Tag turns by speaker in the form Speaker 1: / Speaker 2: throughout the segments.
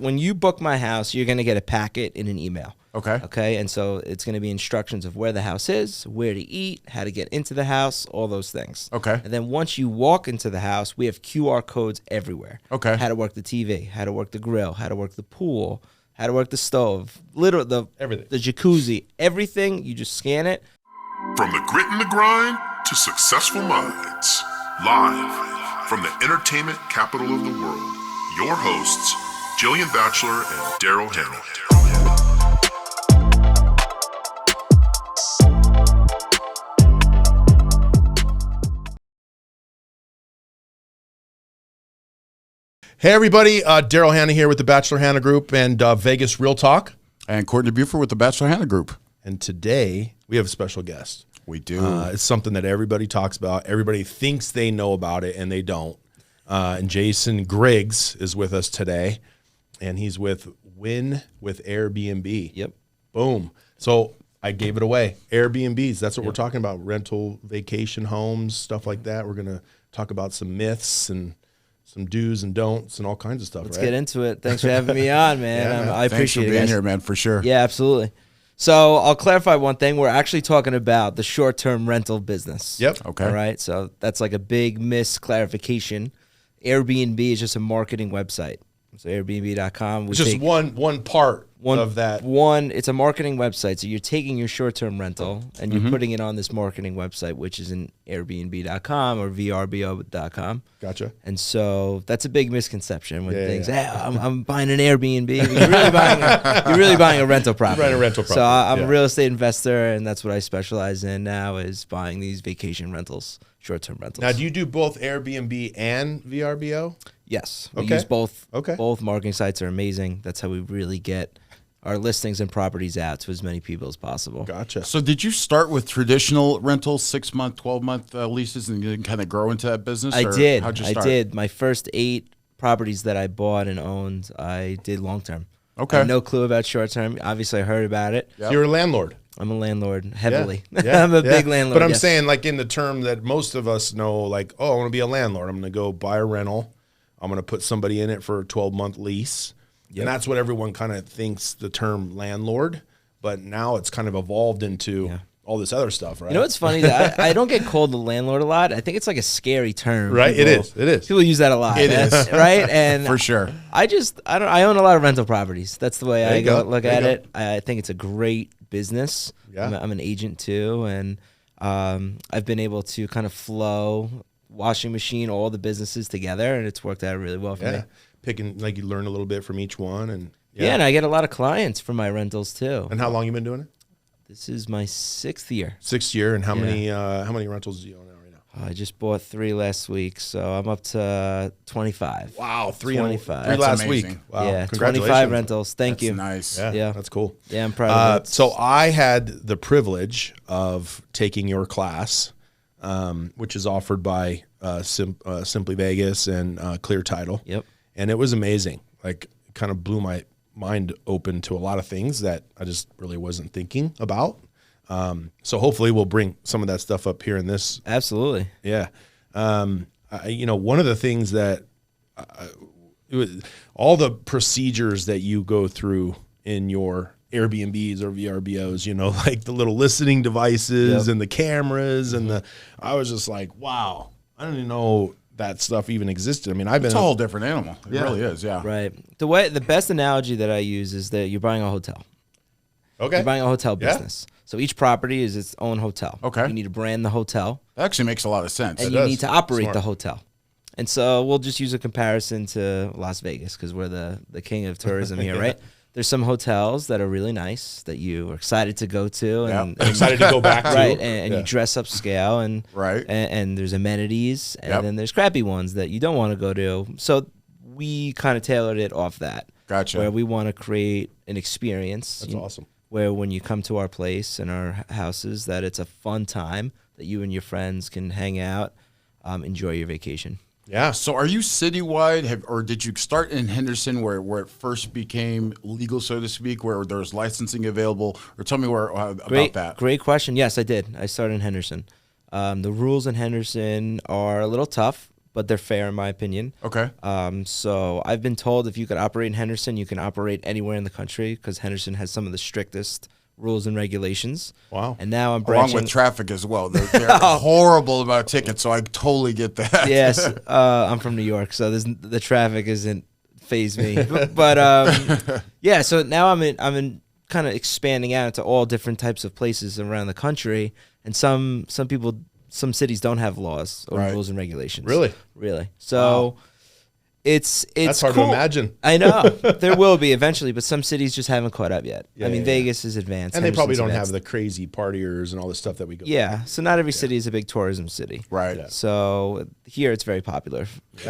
Speaker 1: when you book my house, you're going to get a packet in an email.
Speaker 2: Okay.
Speaker 1: Okay. And so it's going to be instructions of where the house is, where to eat, how to get into the house, all those things.
Speaker 2: Okay.
Speaker 1: And then once you walk into the house, we have QR codes everywhere.
Speaker 2: Okay.
Speaker 1: How to work the TV, how to work the grill, how to work the pool, how to work the stove, literally
Speaker 3: everything,
Speaker 1: the jacuzzi, everything. You just scan it.
Speaker 4: From the grit and the grind to successful minds, live from the entertainment capital of the world, your hosts, Jillian Batchelor and Daryl Hannah.
Speaker 3: Hey everybody, Daryl Hannah here with the Bachelor Hannah Group and Vegas Real Talk.
Speaker 2: And Courtney Buford with the Bachelor Hannah Group.
Speaker 3: And today we have a special guest.
Speaker 2: We do.
Speaker 3: It's something that everybody talks about. Everybody thinks they know about it and they don't. And Jason Griggs is with us today. And he's with Win with Airbnb.
Speaker 1: Yep.
Speaker 3: Boom. So I gave it away. Airbnbs, that's what we're talking about. Rental, vacation homes, stuff like that. We're going to talk about some myths and some do's and don'ts and all kinds of stuff.
Speaker 1: Let's get into it. Thanks for having me on, man.
Speaker 3: Yeah, man.
Speaker 1: I appreciate
Speaker 2: Thanks for being
Speaker 1: it,
Speaker 2: here, man, for sure.
Speaker 1: Yeah, absolutely. So I'll clarify one thing. We're actually talking about the short-term rental business.
Speaker 3: Yep.
Speaker 2: Okay.
Speaker 1: All right. So that's like a big misclarification. Airbnb is just a marketing website. So Airbnb.com.
Speaker 3: It's just one part of that.
Speaker 1: It's a marketing website. So you're taking your short-term rental and you're putting it on this marketing website, which is in Airbnb.com or VRBO.com.
Speaker 3: Gotcha.
Speaker 1: And so that's a big misconception when things, hey, I'm buying an Airbnb. You're really buying a rental property.
Speaker 3: You're buying a rental property.
Speaker 1: So I'm a real estate investor, and that's what I specialize in now is buying these vacation rentals, short-term rentals.
Speaker 3: Now, do you do both Airbnb and VRBO?
Speaker 1: Yes. We use both.
Speaker 3: Okay.
Speaker 1: Both marketing sites are amazing. That's how we really get our listings and properties out to as many people as possible.
Speaker 3: Gotcha.
Speaker 2: So did you start with traditional rentals, 6-month, 12-month leases, and then kind of grow into that business?
Speaker 1: I did.
Speaker 2: How'd you start?
Speaker 1: I did. My first 8 properties that I bought and owned, I did long-term.
Speaker 2: Okay.
Speaker 1: I had no clue about short-term. Obviously, I heard about it.
Speaker 3: Yep. So you're a landlord.
Speaker 1: I'm a landlord, heavily.
Speaker 3: Yeah.
Speaker 1: I'm a big landlord.
Speaker 3: But I'm saying, like, in the term that most of us know, like, oh, I want to be a landlord. I'm going to go buy a rental. I'm going to put somebody in it for a 12-month lease. Yep. And that's what everyone kind of thinks the term landlord. But now it's kind of evolved into all this other stuff, right?
Speaker 1: You know what's funny? That I don't get called a landlord a lot. I think it's like a scary term.
Speaker 3: Right? It is.
Speaker 1: People use that a lot.
Speaker 2: It is.
Speaker 1: Right? And
Speaker 2: for sure.
Speaker 1: I own a lot of rental properties. That's the way I look at it.
Speaker 3: I
Speaker 1: think it's a great business.
Speaker 3: Yeah.
Speaker 1: I'm an agent too. And I've been able to kind of flow washing machine, all the businesses together, and it's worked out really well for me.
Speaker 3: Picking, like, you learn a little bit from each one. And
Speaker 1: and I get a lot of clients for my rentals too.
Speaker 3: And how long you been doing it?
Speaker 1: This is my 6th year.
Speaker 3: 6th year. And how many rentals do you own now right now?
Speaker 1: I just bought 3 last week, so I'm up to 25.
Speaker 3: Wow,
Speaker 1: 25.
Speaker 3: 3 last
Speaker 2: amazing.
Speaker 3: week. Wow,
Speaker 1: Yeah,
Speaker 3: congratulations.
Speaker 1: 25 rentals. Thank you.
Speaker 2: Nice.
Speaker 1: Yeah.
Speaker 3: That's cool.
Speaker 1: Yeah, I'm proud of it.
Speaker 3: So I had the privilege of taking your class, which is offered by Simply Vegas and Clear Title.
Speaker 1: Yep.
Speaker 3: And it was amazing. Like, it kind of blew my mind open to a lot of things that I just really wasn't thinking about. So hopefully we'll bring some of that stuff up here in this.
Speaker 1: Absolutely.
Speaker 3: Yeah. One of the things that it was, all the procedures that you go through in your Airbnbs or VRBOs, like the little listening devices and the cameras and I was just like, wow, I don't even know that stuff even existed. I mean, it's
Speaker 2: a whole different animal. It really is. Yeah.
Speaker 1: Right. The best analogy that I use is that you're buying a hotel.
Speaker 3: Okay.
Speaker 1: You're buying a hotel business. So each property is its own hotel.
Speaker 2: Okay.
Speaker 1: You need to brand the hotel.
Speaker 2: That actually makes a lot of sense.
Speaker 1: And you need to operate the hotel. And so we'll just use a comparison to Las Vegas because we're the king of tourism here, right? There's some hotels that are really nice that you are excited to go to and
Speaker 3: excited to go back to.
Speaker 1: Right, and you dress upscale and there's amenities and then there's crappy ones that you don't want to go to. So we kind of tailored it off that.
Speaker 2: Gotcha.
Speaker 1: Where we want to create an experience.
Speaker 3: That's awesome.
Speaker 1: Where when you come to our place and our houses that it's a fun time that you and your friends can hang out, enjoy your vacation.
Speaker 3: Yeah.
Speaker 2: So are you citywide, or did you start in Henderson where it first became legal, so to speak, where there was licensing available? Or tell me about that.
Speaker 1: Great question. Yes, I did. I started in Henderson. The rules in Henderson are a little tough, but they're fair in my opinion.
Speaker 2: Okay.
Speaker 1: So I've been told if you could operate in Henderson, you can operate anywhere in the country because Henderson has some of the strictest rules and regulations.
Speaker 3: Wow.
Speaker 1: And now I'm
Speaker 2: Along
Speaker 1: branching.
Speaker 2: with traffic as well. They're horrible about tickets, so I totally get that.
Speaker 1: Yes, I'm from New York, so the traffic isn't faze me. But yeah, so now I'm in kind of expanding out into all different types of places around the country, and some cities don't have laws or rules and regulations. Really. So it's
Speaker 3: that's hard
Speaker 1: cool.
Speaker 3: to imagine.
Speaker 1: I know there will be eventually, but some cities just haven't caught up yet. I mean, Vegas is advanced,
Speaker 3: and they probably don't
Speaker 1: advanced.
Speaker 3: have the crazy partiers and all the stuff that we go.
Speaker 1: Yeah, so not every city is a big tourism city.
Speaker 2: Right.
Speaker 3: Yeah.
Speaker 1: So here it's very popular.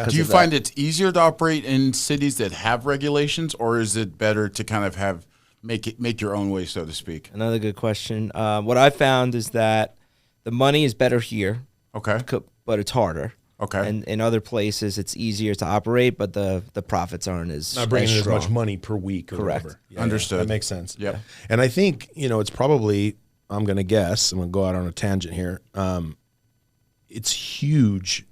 Speaker 2: Do you find it's easier to operate in cities that have regulations, or is it better to kind of make your own way, so to speak?
Speaker 1: Another good question. What I found is that the money is better here.
Speaker 2: Okay.
Speaker 1: But it's harder.
Speaker 2: Okay.
Speaker 1: And in other places, it's easier to operate, but the profits aren't as
Speaker 3: Not bringing as
Speaker 1: strong.
Speaker 3: much money per week or
Speaker 1: Correct.
Speaker 3: whatever.
Speaker 2: Understood.
Speaker 3: That makes sense.
Speaker 2: Yep.
Speaker 3: And I think, it's probably, I'm going to guess, I'm going to go out on a tangent here. It's huge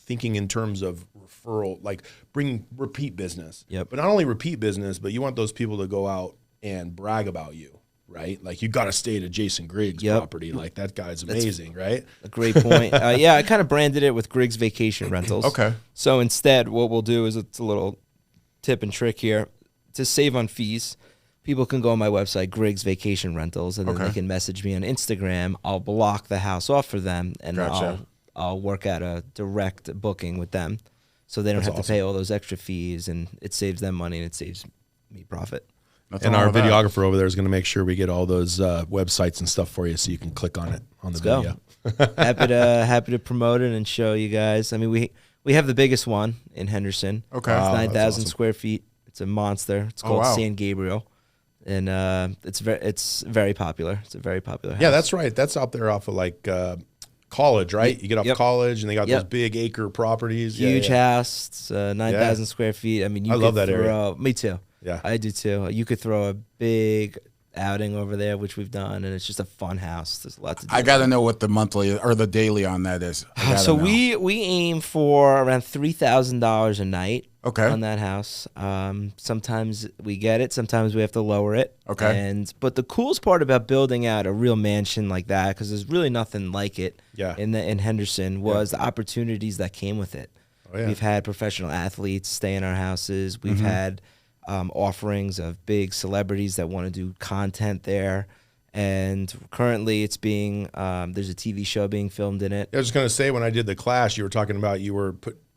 Speaker 3: thinking in terms of referral, like bring repeat business.
Speaker 1: Yep.
Speaker 3: But not only repeat business, but you want those people to go out and brag about you. Right? Like you got to stay to Jason Griggs' property. Like that guy's amazing, right?
Speaker 1: A great point. Yeah, I kind of branded it with Griggs Vacation Rentals.
Speaker 2: Okay.
Speaker 1: So instead, what we'll do is it's a little tip and trick here. To save on fees, people can go on my website, Griggs Vacation Rentals, and then they can message me on Instagram. I'll block the house off for them, and I'll work out a direct booking with them. So they don't have to pay all those extra fees, and it saves them money, and it saves me profit.
Speaker 3: And our videographer over there is going to make sure we get all those websites and stuff for you, so you can click on it on the video.
Speaker 1: Happy to promote it and show you guys. I mean, we have the biggest one in Henderson.
Speaker 2: Okay,
Speaker 1: it's 9,000 square feet. It's a monster. It's called San Gabriel, and it's very popular. It's a very popular house.
Speaker 3: Yeah, that's right. That's out there off of like College, right? You get off College, and they got those big acre properties.
Speaker 1: Huge house. It's 9,000 square feet. I mean,
Speaker 3: I love that area.
Speaker 1: Me too.
Speaker 3: Yeah,
Speaker 1: I do too. You could throw a big outing over there, which we've done, and it's just a fun house. There's lots to do.
Speaker 2: I got to know what the monthly or the daily on that is.
Speaker 1: So we aim for around $3,000 a night.
Speaker 2: Okay.
Speaker 1: On that house. Sometimes we get it. Sometimes we have to lower it.
Speaker 2: Okay.
Speaker 1: But the coolest part about building out a real mansion like that, because there's really nothing like it. In Henderson, was the opportunities that came with it.
Speaker 3: Oh, yeah.
Speaker 1: We've had professional athletes stay in our houses. We've had offerings of big celebrities that want to do content there. And currently it's being, there's a TV show being filmed in it.
Speaker 3: I was just going to say, when I did the class, you were talking about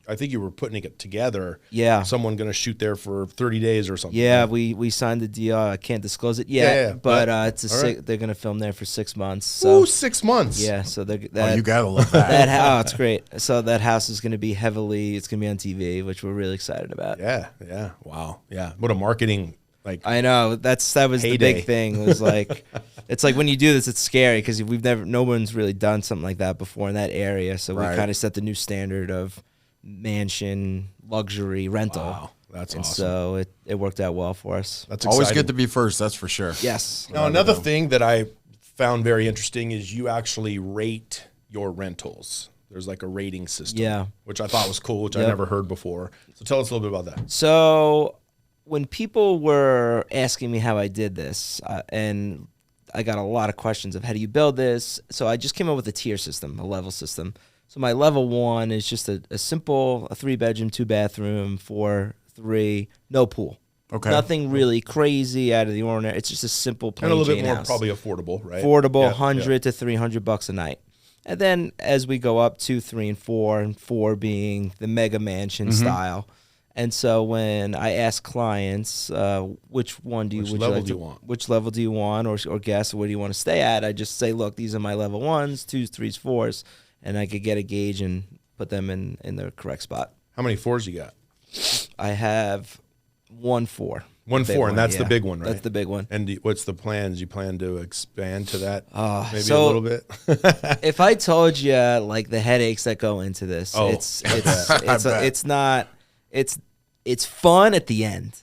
Speaker 3: I think you were putting it together.
Speaker 1: Yeah.
Speaker 3: Someone going to shoot there for 30 days or something.
Speaker 1: Yeah, we signed the deal. I can't disclose it yet, but they're going to film there for 6 months. So
Speaker 3: 6 months.
Speaker 1: Yeah, so
Speaker 2: you got to love that.
Speaker 1: It's great. So that house is going to be it's going to be on TV, which we're really excited about.
Speaker 3: Yeah. Wow. Yeah. What a marketing,
Speaker 1: I know. That was
Speaker 3: heyday.
Speaker 1: The big thing. It was like, it's like when you do this, it's scary because no one's really done something like that before in that area. So we kind of set the new standard of mansion luxury rental.
Speaker 3: Wow, that's awesome.
Speaker 1: So it worked out well for us.
Speaker 3: That's
Speaker 2: always
Speaker 3: exciting.
Speaker 2: good to be first. That's for sure.
Speaker 1: Yes.
Speaker 3: Now another thing that I found very interesting is you actually rate your rentals. There's like a rating system, which I thought was cool, which I never heard before. So tell us a little bit about that.
Speaker 1: So when people were asking me how I did this, and I got a lot of questions of how do you build this, so I just came up with a tier system, a level system. So my level 1 is just a simple 3-bedroom, 2-bathroom, 4-3, no pool.
Speaker 2: Okay.
Speaker 1: Nothing really crazy out of the ordinary. It's just a simple plain
Speaker 3: And a little
Speaker 1: Jane
Speaker 3: bit more
Speaker 1: house.
Speaker 3: probably affordable, right?
Speaker 1: Affordable, $100 to $300 a night. And then as we go up, 2, 3, and 4 being the mega mansion style. And so when I ask clients, which level do you want, or guess where do you want to stay at, I just say, look, these are my level 1s, 2s, 3s, 4s, and I could get a gauge and put them in the correct spot.
Speaker 3: How many 4s you got?
Speaker 1: I have 1 4.
Speaker 3: 1 4, and that's the big one, right?
Speaker 1: That's the big one.
Speaker 3: And what's the plans? You plan to expand to that maybe
Speaker 1: so
Speaker 3: a little bit?
Speaker 1: If I told you like the headaches that go into this, it's fun at the end,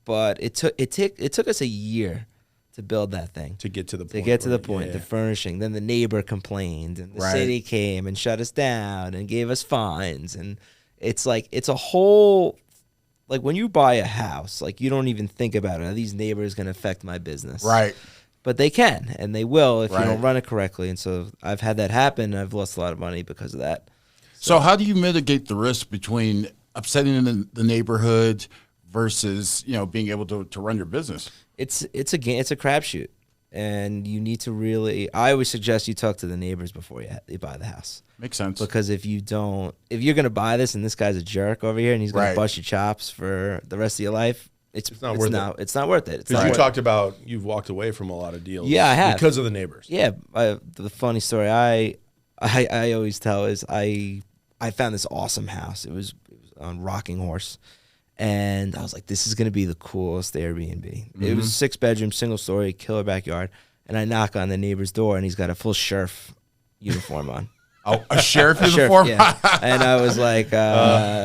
Speaker 1: but it took us a year to build that thing.
Speaker 3: To get to the point.
Speaker 1: To get to the point, the furnishing. Then the neighbor complained, and the city came and shut us down and gave us fines. And it's like, it's a whole, like when you buy a house, like you don't even think about it. Are these neighbors going to affect my business?
Speaker 2: Right.
Speaker 1: But they can, and they will if you don't run it correctly. And so I've had that happen. And I've lost a lot of money because of that.
Speaker 2: So how do you mitigate the risk between upsetting the neighborhood versus, being able to run your business?
Speaker 1: It's a crapshoot, and you need to really. I always suggest you talk to the neighbors before you buy the house.
Speaker 2: Makes sense.
Speaker 1: Because if you're gonna buy this and this guy's a jerk over here and he's gonna bust your chops for the rest of your life, it's not worth it. It's not worth it.
Speaker 3: Because you talked about you've walked away from a lot of deals.
Speaker 1: Yeah, I have,
Speaker 3: because of the neighbors.
Speaker 1: Yeah, the funny story I always tell is I found this awesome house. It was on Rocking Horse. And I was like, this is going to be the coolest Airbnb. Mm-hmm. It was 6-bedroom, single story, killer backyard. And I knock on the neighbor's door, and he's got a full sheriff uniform on.
Speaker 2: Oh, a sheriff uniform?
Speaker 1: Yeah. And I was like,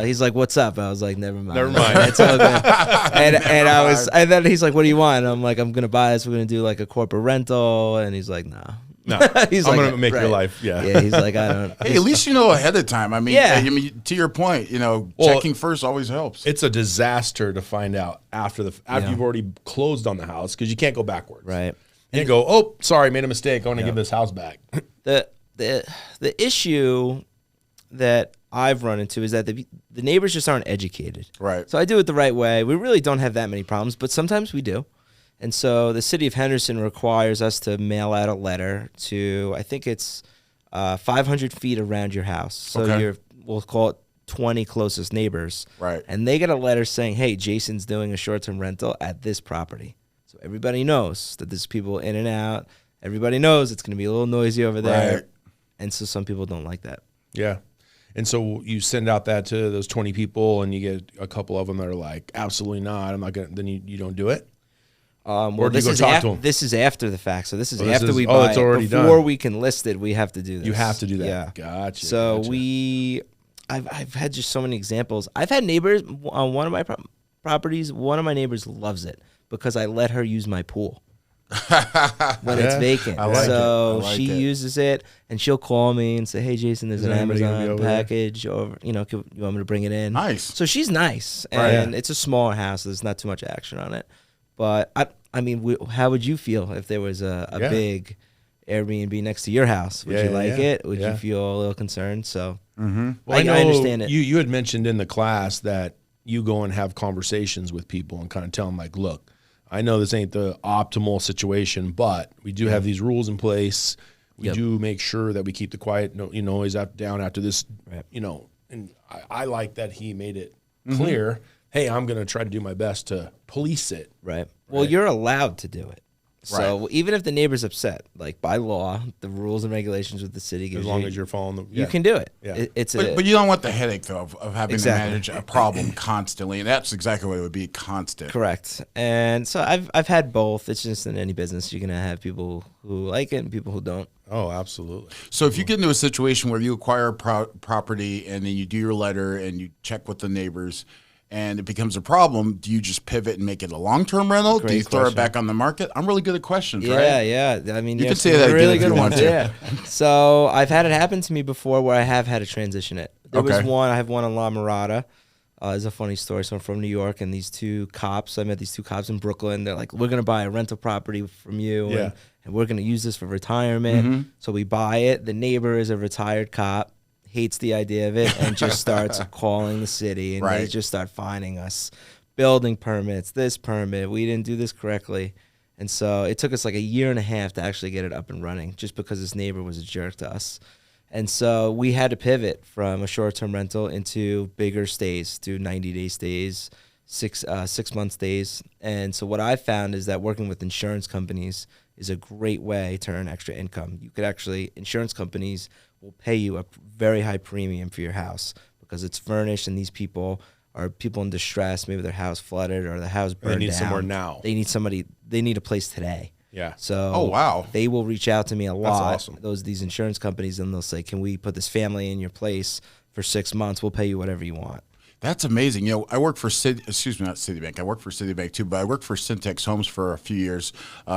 Speaker 1: he's like, what's up? I was like, never mind.
Speaker 3: It's
Speaker 1: all good. And then he's like, what do you want? And I'm like, I'm going to buy this. We're going to do like a corporate rental. And he's like, no.
Speaker 3: No, I'm going to make your life. Yeah.
Speaker 1: Yeah. He's like, I don't.
Speaker 2: Hey, at least you know ahead of time. I mean, to your point, checking first always helps.
Speaker 3: It's a disaster to find out after you've already closed on the house because you can't go backwards.
Speaker 1: Right.
Speaker 3: And you go, oh, sorry, made a mistake. I want to give this house back.
Speaker 1: The issue that I've run into is that the neighbors just aren't educated.
Speaker 2: Right.
Speaker 1: So I do it the right way. We really don't have that many problems, but sometimes we do. And so the city of Henderson requires us to mail out a letter to, I think it's 500 feet around your house. So we'll call it 20 closest neighbors.
Speaker 2: Right.
Speaker 1: And they get a letter saying, hey, Jason's doing a short-term rental at this property. So everybody knows that there's people in and out. Everybody knows it's going to be a little noisy over there. Right. And so some people don't like that.
Speaker 3: Yeah. And so you send out that to those 20 people and you get a couple of them that are like, absolutely not. I'm not going to, then you don't do it?
Speaker 1: Well, this is after the fact. So this is after we buy
Speaker 3: it's already
Speaker 1: it. Before
Speaker 3: done.
Speaker 1: We can list it, we have to do this.
Speaker 3: You have to do that.
Speaker 1: Yeah.
Speaker 3: Gotcha.
Speaker 1: So I've had just so many examples. I've had neighbors on one of my properties. One of my neighbors loves it because I let her use my pool when it's vacant. She uses it, and she'll call me and say, "Hey, Jason, there's an Amazon package over. You want me to bring it in?"
Speaker 2: Nice.
Speaker 1: So she's nice, and it's a smaller house. So there's not too much action on it. But I mean, how would you feel if there was a big Airbnb next to your house? Would you like it? Would you feel a little concerned? So
Speaker 3: well,
Speaker 1: I understand it.
Speaker 3: You had mentioned in the class that you go and have conversations with people and kind of tell them like, look, I know this ain't the optimal situation, but we do have these rules in place. We do make sure that we keep the quiet noise down after this, and I like that he made it clear, hey, I'm going to try to do my best to police it.
Speaker 1: Right. Well, you're allowed to do it. So even if the neighbor's upset, like by law, the rules and regulations with the city gives
Speaker 3: as long as you're following them,
Speaker 1: you can do it.
Speaker 3: Yeah.
Speaker 2: But you don't want the headache though of having to manage a problem constantly, and that's exactly what it would be, constant.
Speaker 1: Correct. And so I've had both. It's just in any business you're gonna have people who like it and people who don't.
Speaker 3: Oh, absolutely.
Speaker 2: So if you get into a situation where you acquire a property and then you do your letter and you check with the neighbors, and it becomes a problem, do you just pivot and make it a long-term rental? Do you throw it back on the market? I'm really good at questions, right?
Speaker 1: Yeah. I mean,
Speaker 2: you can say that again if you want to.
Speaker 1: Yeah. So I've had it happen to me before where I have had to transition it. There was one, I have one on La Mirada. It's a funny story. So I'm from New York, and these two cops, I met these two cops in Brooklyn. They're like, we're going to buy a rental property from you, and we're going to use this for retirement. So we buy it. The neighbor is a retired cop. Hates the idea of it and just starts calling the city, and they just start fining us, building permits, this permit, we didn't do this correctly. And so it took us like a year and a half to actually get it up and running just because this neighbor was a jerk to us. And so we had to pivot from a short-term rental into bigger stays, to 90-day stays, 6-month stays. And so what I found is that working with insurance companies is a great way to earn extra income. You could actually, insurance companies will pay you a very high premium for your house because it's furnished, and these people are people in distress. Maybe their house flooded or the house burned down.
Speaker 3: They need somewhere now.
Speaker 1: They need somebody. They need a place today.
Speaker 3: Yeah.
Speaker 1: So they will reach out to me a lot.
Speaker 3: That's awesome.
Speaker 1: These insurance companies, and they'll say, can we put this family in your place for 6 months? We'll pay you whatever you want.
Speaker 2: That's amazing. I work for not Citibank. I work for Citibank too, but I worked for Syntex Homes for a few years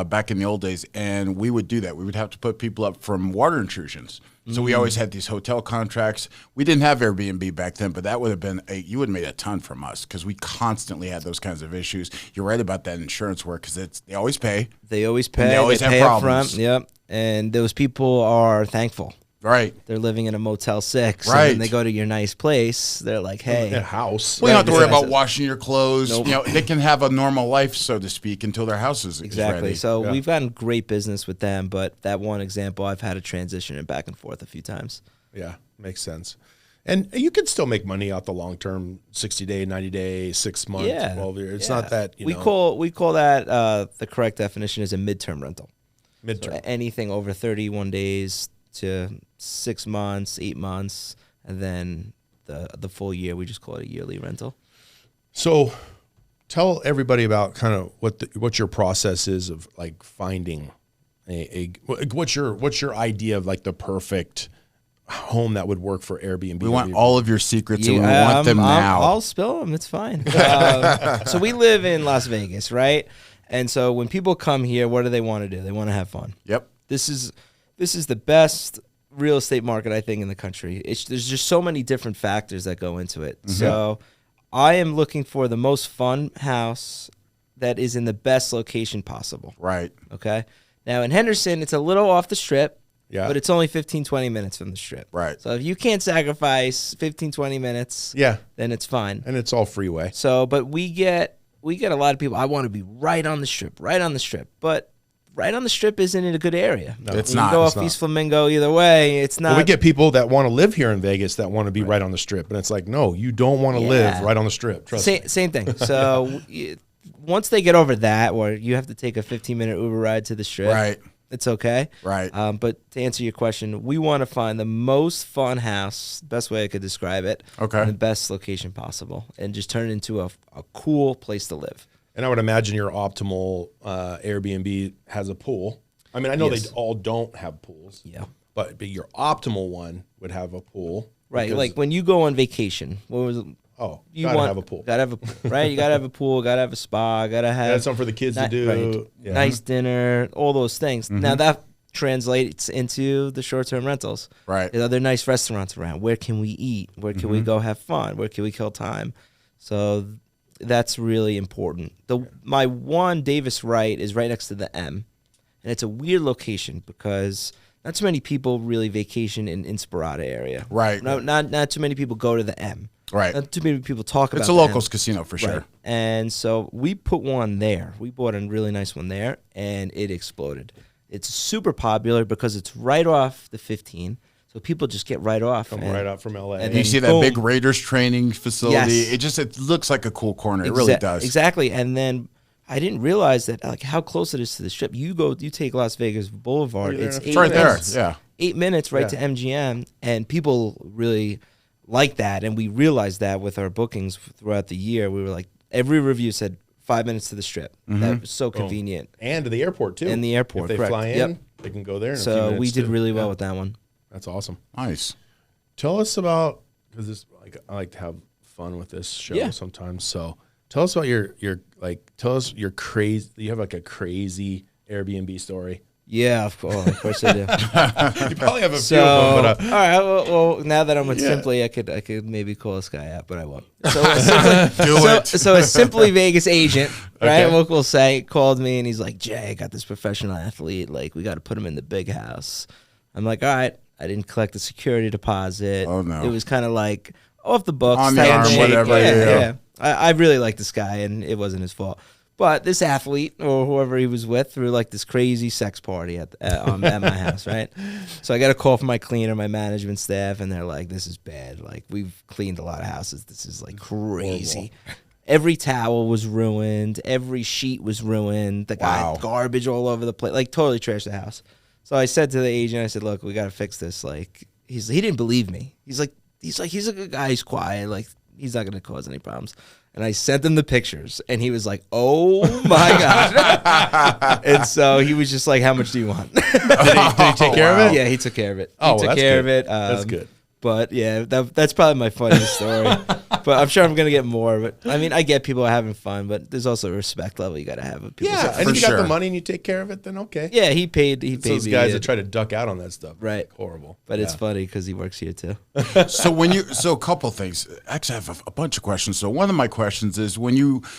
Speaker 2: back in the old days, and we would do that. We would have to put people up from water intrusions. So we always had these hotel contracts. We didn't have Airbnb back then, but that would have been you would have made a ton from us because we constantly had those kinds of issues. You're right about that insurance work because they always pay.
Speaker 1: They always pay.
Speaker 2: They always have
Speaker 1: pay
Speaker 2: problems.
Speaker 1: Up front. Yep. And those people are thankful.
Speaker 2: Right.
Speaker 1: They're living in a Motel 6.
Speaker 2: Right.
Speaker 1: And when they go to your nice place, they're like, hey.
Speaker 3: A house.
Speaker 2: We don't have to worry about washing your clothes.
Speaker 1: Nope.
Speaker 2: They can have a normal life, so to speak, until their house is
Speaker 1: Exactly.
Speaker 2: ready.
Speaker 1: So we've gotten great business with them, but that one example, I've had to transition it back and forth a few times.
Speaker 3: Yeah, makes sense. And you can still make money out the long term, 60-day, 90-day, 6 months, 12 years. It's not that,
Speaker 1: we call that the correct definition is a midterm rental.
Speaker 3: midterm.
Speaker 1: So anything over 31 days to 6 months, 8 months, and then the full year, we just call it a yearly rental.
Speaker 3: So tell everybody about kind of what your process is of like finding what's your idea of like the perfect home that would work for Airbnb.
Speaker 2: We want all of your secrets, and we want them now.
Speaker 1: I'll spill them. It's fine. So we live in Las Vegas, right? And so when people come here, what do they want to do? They want to have fun.
Speaker 2: Yep.
Speaker 1: This is the best real estate market, I think, in the country. There's just so many different factors that go into it. Mm-hmm. So I am looking for the most fun house that is in the best location possible.
Speaker 2: Right.
Speaker 1: Okay. Now in Henderson, it's a little off the strip.
Speaker 3: Yeah.
Speaker 1: But it's only 15, 20 minutes from the strip.
Speaker 2: Right.
Speaker 1: So if you can't sacrifice 15, 20 minutes, then it's fine.
Speaker 3: And it's all freeway.
Speaker 1: So, but we get a lot of people, I want to be right on the strip. But right on the strip isn't in a good area.
Speaker 2: No, it's
Speaker 1: you
Speaker 2: not.
Speaker 1: Go
Speaker 2: it's
Speaker 1: off
Speaker 2: not.
Speaker 1: East Flamingo either way. It's not.
Speaker 3: Well, we get people that want to live here in Vegas that want to be right on the strip. And it's like, no, you don't want to live right on the strip. Trust me.
Speaker 1: Same thing. So once they get over that, or you have to take a 15-minute Uber ride to the strip.
Speaker 2: Right.
Speaker 1: It's okay.
Speaker 2: Right.
Speaker 1: But to answer your question, we want to find the most fun house, best way I could describe it,
Speaker 2: Okay.
Speaker 1: in the best location possible, and just turn it into a cool place to live.
Speaker 3: And I would imagine your optimal Airbnb has a pool. I mean, I know
Speaker 1: Yes.
Speaker 3: they all don't have pools.
Speaker 1: Yeah.
Speaker 3: But your optimal one would have a pool.
Speaker 1: Right.
Speaker 3: because-
Speaker 1: Like when you go on vacation, what was it?
Speaker 3: you gotta have a pool.
Speaker 1: Gotta have a pool, right? You gotta have a pool, gotta have a spa, gotta have
Speaker 3: something for the kids to do.
Speaker 1: Right.
Speaker 3: Yeah.
Speaker 1: Nice dinner, all those things.
Speaker 2: Mm-hmm.
Speaker 1: Now that translates into the short-term rentals.
Speaker 2: Right.
Speaker 1: Are there nice restaurants around? Where can we eat? Where can we go have fun? Where can we kill time? So that's really important. My one Davis Wright is right next to the M, and it's a weird location because not too many people really vacation in Inspirada area.
Speaker 2: Right.
Speaker 1: Not too many people go to the M.
Speaker 2: Right.
Speaker 1: Not too many people talk about
Speaker 2: It's a
Speaker 1: the
Speaker 2: locals
Speaker 1: M.
Speaker 2: casino for sure.
Speaker 1: Right. And so we put one there. We bought a really nice one there, and it exploded. It's super popular because it's right off the 15, so people just get right off.
Speaker 3: Come right up from LA.
Speaker 1: and
Speaker 2: You
Speaker 1: then
Speaker 2: see that
Speaker 1: boom.
Speaker 2: big Raiders training facility.
Speaker 1: Yes.
Speaker 2: It looks like a cool corner. It really does.
Speaker 1: Exactly. And then I didn't realize that like how close it is to the strip. You take Las Vegas Boulevard. It's
Speaker 2: It's right there. Yeah.
Speaker 1: 8 minutes right to MGM, and people really like that. And we realized that with our bookings throughout the year. We were like, every review said 5 minutes to the strip.
Speaker 2: Mm-hmm.
Speaker 1: That was so convenient.
Speaker 3: And to the airport, too.
Speaker 1: And the airport,
Speaker 3: If they
Speaker 1: correct.
Speaker 3: fly in,
Speaker 1: Yep.
Speaker 3: they can go there in a few
Speaker 1: So
Speaker 3: minutes,
Speaker 1: we did
Speaker 3: too.
Speaker 1: really well
Speaker 3: Yeah.
Speaker 1: with that one.
Speaker 3: That's awesome.
Speaker 2: Nice.
Speaker 3: Tell us about, because I like to have fun with this show sometimes. So tell us about your crazy, you have like a crazy Airbnb story.
Speaker 1: Yeah, of course I do.
Speaker 3: You probably have a few
Speaker 1: So,
Speaker 3: of them, but
Speaker 1: all right. Well, now that I'm with Simply, I could maybe call this guy out, but I won't. So, a Simply Vegas agent, right?
Speaker 3: Okay.
Speaker 1: We'll say, called me and he's like, Jay, I got this professional athlete. Like, we got to put him in the big house. I'm like, all right. I didn't collect the security deposit.
Speaker 2: Oh, no.
Speaker 1: It was kind of like off the books.
Speaker 2: On the
Speaker 1: type
Speaker 2: arm,
Speaker 1: thing.
Speaker 2: whatever, yeah.
Speaker 1: I really like this guy, and it wasn't his fault. But this athlete or whoever he was with threw like this crazy sex party at my house, right? So I got a call from my cleaner, my management staff, and they're like, "This is bad. Like we've cleaned a lot of houses. This is like crazy." Every towel was ruined. Every sheet was ruined. The guy had garbage all over the place. Like totally trashed the house. So I said to the agent, I said, "Look, we got to fix this." Like he didn't believe me. He's a good guy. He's quiet. Like he's not going to cause any problems. And I sent him the pictures, and he was like, "Oh my god!" And so he was just like, "How much do you want?"
Speaker 3: did he take care of it?
Speaker 1: Yeah, he took care of it.
Speaker 3: Oh,
Speaker 1: he took
Speaker 3: that's
Speaker 1: care
Speaker 3: good.
Speaker 1: of it.
Speaker 3: That's good.
Speaker 1: But yeah, that's probably my funniest story. But I'm sure I'm gonna get more. But I mean, I get people are having fun, but there's also a respect level you got to have with people.
Speaker 3: Yeah, and if you got the money and you take care of it, then okay.
Speaker 1: Yeah, he paid. He
Speaker 3: It's
Speaker 1: paid
Speaker 3: those
Speaker 1: me
Speaker 3: guys
Speaker 1: in.
Speaker 3: that try to duck out on that stuff.
Speaker 1: Right.
Speaker 3: Horrible.
Speaker 1: But it's funny because he works here too.
Speaker 2: So a couple things. Actually, I have a bunch of questions. So one of my questions is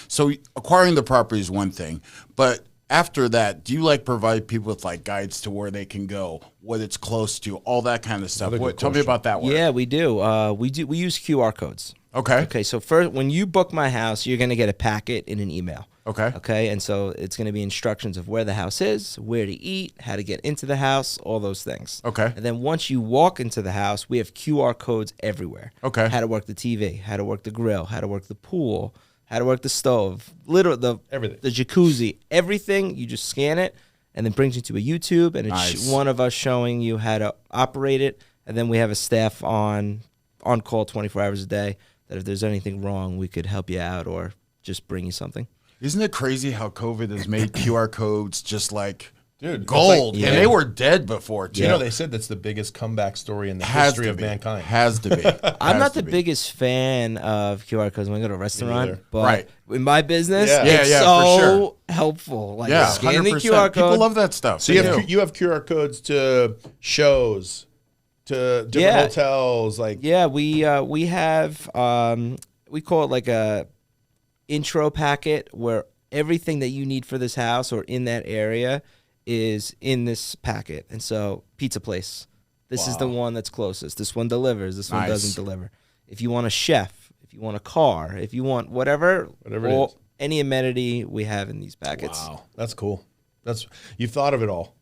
Speaker 2: so acquiring the property is one thing, but after that, do you like provide people with like guides to where they can go, what it's close to, all that kind of stuff? Tell me about that one.
Speaker 1: Yeah, we do. We use QR codes.
Speaker 2: Okay.
Speaker 1: Okay. So first, when you book my house, you're gonna get a packet in an email.
Speaker 2: Okay.
Speaker 1: Okay. And so it's gonna be instructions of where the house is, where to eat, how to get into the house, all those things.
Speaker 2: Okay.
Speaker 1: And then once you walk into the house, we have QR codes everywhere.
Speaker 2: Okay.
Speaker 1: How to work the TV, how to work the grill, how to work the pool, how to work the stove, literally
Speaker 3: everything,
Speaker 1: the jacuzzi, everything. You just scan it, and then brings you to a YouTube, and it's one of us showing you how to operate it. And then we have a staff on call 24 hours a day. That if there's anything wrong, we could help you out or just bring you something.
Speaker 2: Isn't it crazy how COVID has made QR codes just like
Speaker 3: like,
Speaker 2: gold? And they were dead before, too.
Speaker 3: You know, they said that's the biggest comeback story in the history of mankind.
Speaker 2: Has to be.
Speaker 1: I'm not the biggest fan of QR codes when I go to a restaurant, but
Speaker 2: right.
Speaker 1: in my business,
Speaker 3: Yeah.
Speaker 1: it's
Speaker 2: Yeah,
Speaker 1: so
Speaker 2: for sure.
Speaker 1: helpful. Like
Speaker 2: Scan the
Speaker 1: 100%.
Speaker 2: QR code. People love that stuff.
Speaker 3: So you have QR codes to shows, to different hotels, like
Speaker 1: we have we call it like a intro packet where everything that you need for this house or in that area is in this packet. And so pizza place, this is the one that's closest. This one delivers. This one doesn't deliver. If you want a chef, if you want a car, if you want whatever it is, any amenity we have in these packets.
Speaker 3: Wow, that's cool. You've thought of it all.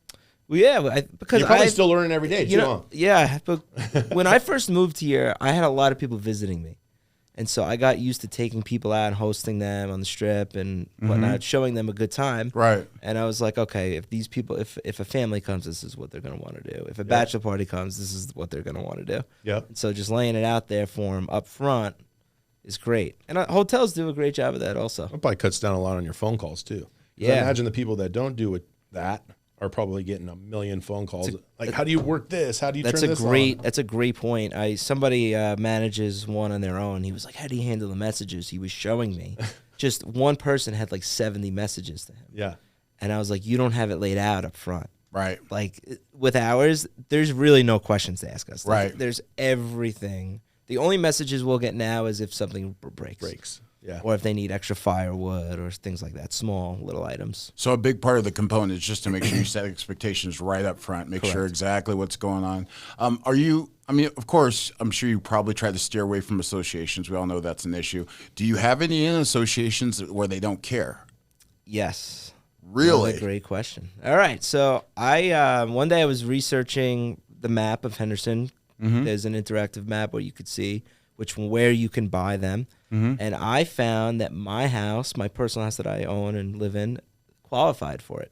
Speaker 1: Well, yeah, because
Speaker 3: you're probably still learning every day, too, huh?
Speaker 1: Yeah, but when I first moved here, I had a lot of people visiting me. And so I got used to taking people out and hosting them on the strip and whatnot, showing them a good time.
Speaker 2: Right.
Speaker 1: And I was like, okay, if these people, if a family comes, this is what they're going to want to do. If a bachelor party comes, this is what they're going to want to do.
Speaker 3: Yeah.
Speaker 1: So just laying it out there for them up front is great. And hotels do a great job of that also.
Speaker 3: It probably cuts down a lot on your phone calls, too.
Speaker 1: Yeah.
Speaker 3: I imagine the people that don't do that are probably getting a million phone calls. Like, how do you work this? How do you turn this on?
Speaker 1: That's a great point. Somebody manages one on their own. He was like, how do you handle the messages? He was showing me. Just one person had like 70 messages to him.
Speaker 3: Yeah.
Speaker 1: And I was like, you don't have it laid out up front.
Speaker 2: Right.
Speaker 1: Like with ours, there's really no questions to ask us. Like,
Speaker 2: right.
Speaker 1: There's everything. The only messages we'll get now is if something breaks.
Speaker 3: Yeah.
Speaker 1: Or if they need extra firewood or things like that, small little items.
Speaker 2: So a big part of the component is just to make sure you set expectations right up front, make sure exactly what's going on. Of course, I'm sure you probably try to steer away from associations. We all know that's an issue. Do you have any in associations where they don't care?
Speaker 1: Yes.
Speaker 2: Really?
Speaker 1: Another great question. All right. So one day I was researching the map of Henderson. There's an interactive map where you could see where you can buy them. And I found that my house, my personal house that I own and live in, qualified for it.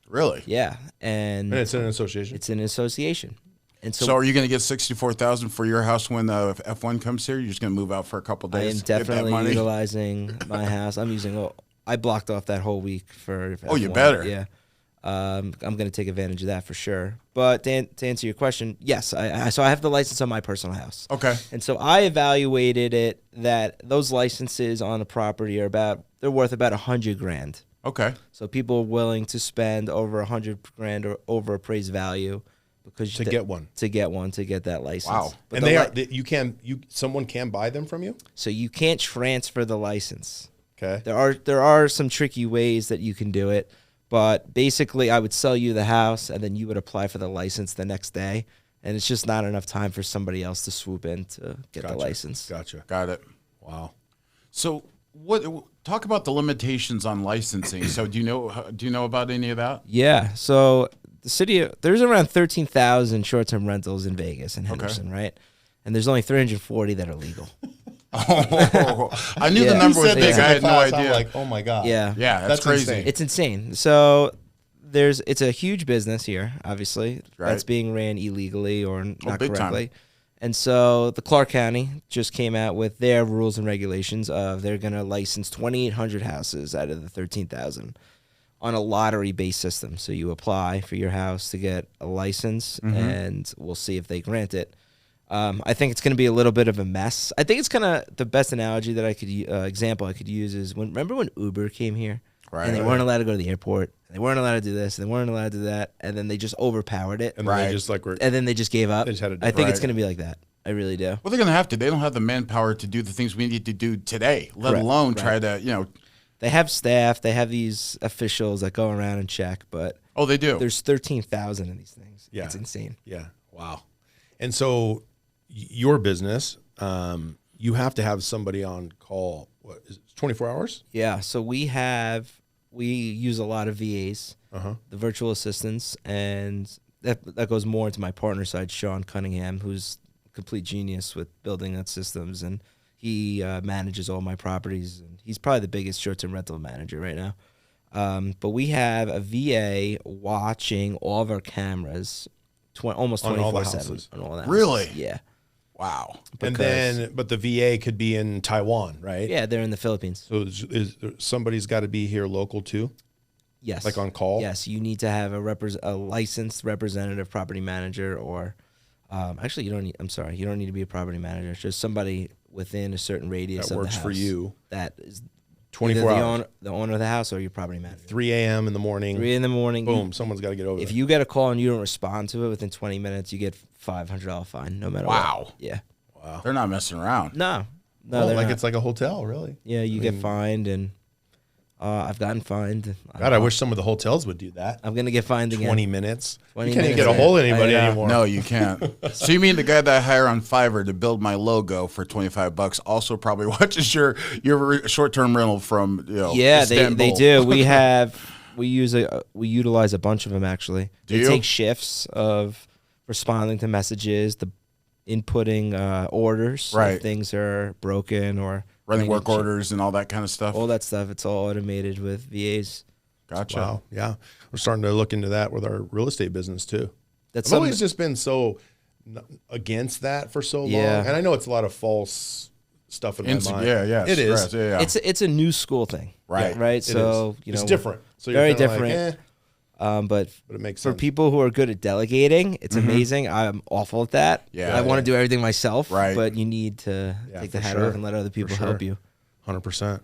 Speaker 2: Really?
Speaker 1: Yeah. And
Speaker 3: it's in an association?
Speaker 1: It's in an association. And
Speaker 2: so are you going to get $64,000 for your house when F1 comes here? You're just going to move out for a couple of days?
Speaker 1: I am definitely utilizing my house. I'm using I blocked off that whole week for F1.
Speaker 2: Oh, you better.
Speaker 1: Yeah. I'm going to take advantage of that for sure. But to answer your question, yes. So I have the license on my personal house.
Speaker 2: Okay.
Speaker 1: And so I evaluated it that those licenses on the property they're worth about $100,000.
Speaker 2: Okay.
Speaker 1: So people are willing to spend over $100,000 or over appraised value because
Speaker 3: to get
Speaker 1: that license.
Speaker 2: Wow.
Speaker 1: But
Speaker 3: and someone can buy them from you?
Speaker 1: So you can't transfer the license.
Speaker 3: Okay.
Speaker 1: There are some tricky ways that you can do it. But basically, I would sell you the house, and then you would apply for the license the next day. And it's just not enough time for somebody else to swoop in to get the license.
Speaker 3: Gotcha.
Speaker 2: Got it.
Speaker 3: Wow.
Speaker 2: So talk about the limitations on licensing. So do you know about any of that?
Speaker 1: Yeah. So there's around 13,000 short-term rentals in Vegas and Henderson, right? And there's only 340 that are legal.
Speaker 2: I knew the number was big. I had no idea.
Speaker 3: I'm like, oh my God.
Speaker 1: Yeah.
Speaker 2: Yeah, that's crazy.
Speaker 3: Insane.
Speaker 1: It's insane. So it's a huge business here, obviously, that's being ran illegally or not correctly. Time. And so the Clark County just came out with their rules and regulations of they're going to license 2,800 houses out of the 13,000 on a lottery-based system. So you apply for your house to get a license, and we'll see if they grant it. I think it's going to be a little bit of a mess. I think it's kind of the best analogy that I could example I could use is remember when Uber came here,
Speaker 2: right?
Speaker 1: And they weren't allowed to go to the airport, and they weren't allowed to do this, and they weren't allowed to do that, and then they just overpowered it,
Speaker 3: and then they just and
Speaker 1: then they just gave up. I think it's going to be like that. I really do.
Speaker 2: Well, they're going to have to. They don't have the manpower to do the things we need to do today, let alone try to,
Speaker 1: They have staff. They have these officials that go around and check, but
Speaker 2: they do.
Speaker 1: There's 13,000 of these things.
Speaker 3: Yeah,
Speaker 1: it's insane.
Speaker 3: Yeah, wow. And so your business, you have to have somebody on call. What is it, 24 hours?
Speaker 1: Yeah. So we use a lot of VAs, the virtual assistants, and that goes more into my partner side, Sean Cunningham, who's a complete genius with building that systems, and he manages all my properties, and he's probably the biggest short-term rental manager right now. But we have a VA watching all of our cameras, almost 24/7 on all the houses.
Speaker 2: Really?
Speaker 1: Yeah.
Speaker 2: Wow.
Speaker 3: But the VA could be in Taiwan, right?
Speaker 1: Yeah, they're in the Philippines.
Speaker 3: So somebody's got to be here local too?
Speaker 1: Yes.
Speaker 3: Like on call?
Speaker 1: Yes, you need to have a licensed representative property manager, or actually you don't need to be a property manager. It's just somebody within a certain radius
Speaker 3: that
Speaker 1: of
Speaker 3: works
Speaker 1: the house
Speaker 3: for you.
Speaker 1: That is
Speaker 3: 24 hours.
Speaker 1: The owner of the house or your property manager.
Speaker 3: 3 a.m. in the morning.
Speaker 1: 3 in the morning.
Speaker 3: Boom, someone's got to get over
Speaker 1: If you get a call and you don't respond to it within 20 minutes, you get $500 fine, no matter what. Yeah.
Speaker 2: Wow. They're not messing around.
Speaker 1: No,
Speaker 3: like
Speaker 1: not.
Speaker 3: It's like a hotel, really.
Speaker 1: Yeah, you get fined, and I've gotten fined.
Speaker 3: God, I wish some of the hotels would do that.
Speaker 1: I'm gonna get fined again.
Speaker 3: 20 minutes.
Speaker 1: 20
Speaker 3: you can't even
Speaker 1: minutes,
Speaker 3: get a hold of anybody anymore.
Speaker 2: No, you can't. So you mean the guy that I hire on Fiverr to build my logo for $25 also probably watches your short-term rental from Istanbul.
Speaker 1: they do. We utilize a bunch of them actually. They take shifts of responding to messages, the inputting orders if things are broken or
Speaker 2: running work orders and all that kind of stuff.
Speaker 1: All that stuff. It's all automated with VAs.
Speaker 2: Gotcha.
Speaker 3: Wow. Yeah. We're starting to look into that with our real estate business too. I've always just been so against that for so long. And I know it's a lot of false stuff in my mind.
Speaker 2: Yeah.
Speaker 3: It is.
Speaker 2: Yeah.
Speaker 1: It's a new school thing. Right. So,
Speaker 3: it's different. So
Speaker 1: very different. But it makes sense. For people who are good at delegating, it's amazing. I'm awful at that.
Speaker 2: Yeah.
Speaker 1: I want to do everything myself.
Speaker 2: Right.
Speaker 1: But you need to take the hat off and let other people help you.
Speaker 3: 100%.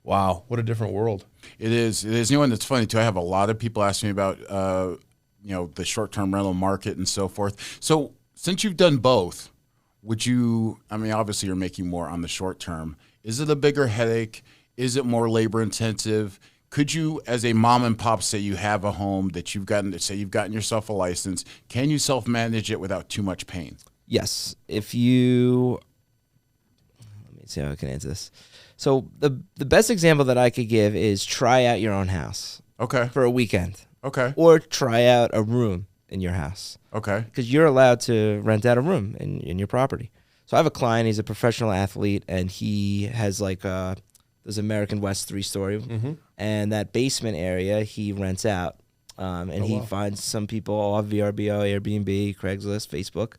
Speaker 3: Wow. What a different world.
Speaker 2: It is. You know, and it's funny too. I have a lot of people asking me about, the short-term rental market and so forth. So since you've done both, obviously you're making more on the short term. Is it a bigger headache? Is it more labor intensive? Could you, as a mom and pop, say you have a home that you've gotten yourself a license, can you self-manage it without too much pain?
Speaker 1: Yes. Let me see how I can answer this. So the best example that I could give is try out your own house.
Speaker 2: Okay.
Speaker 1: For a weekend.
Speaker 2: Okay.
Speaker 1: Or try out a room in your house.
Speaker 2: Okay.
Speaker 1: Because you're allowed to rent out a room in your property. So I have a client, he's a professional athlete, and he has there's American West 3-story, and that basement area he rents out. He finds some people off VRBO, Airbnb, Craigslist, Facebook,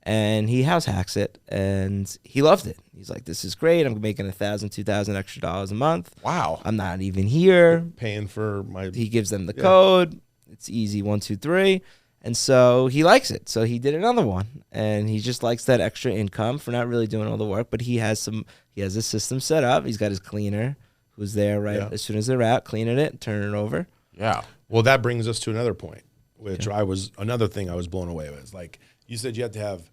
Speaker 1: and he house hacks it, and he loved it. He's like, this is great. I'm making $1,000, $2,000 extra a month.
Speaker 2: Wow.
Speaker 1: I'm not even here.
Speaker 3: Paying for
Speaker 1: He gives them the code. It's easy, 1, 2, 3. And so he likes it. So he did another one, and he just likes that extra income for not really doing all the work. But he has a system set up. He's got his cleaner who's there as soon as they're out, cleaning it, turning it over.
Speaker 2: Yeah.
Speaker 3: Well, that brings us to another point, which another thing I was blown away with. Like you said, you have to have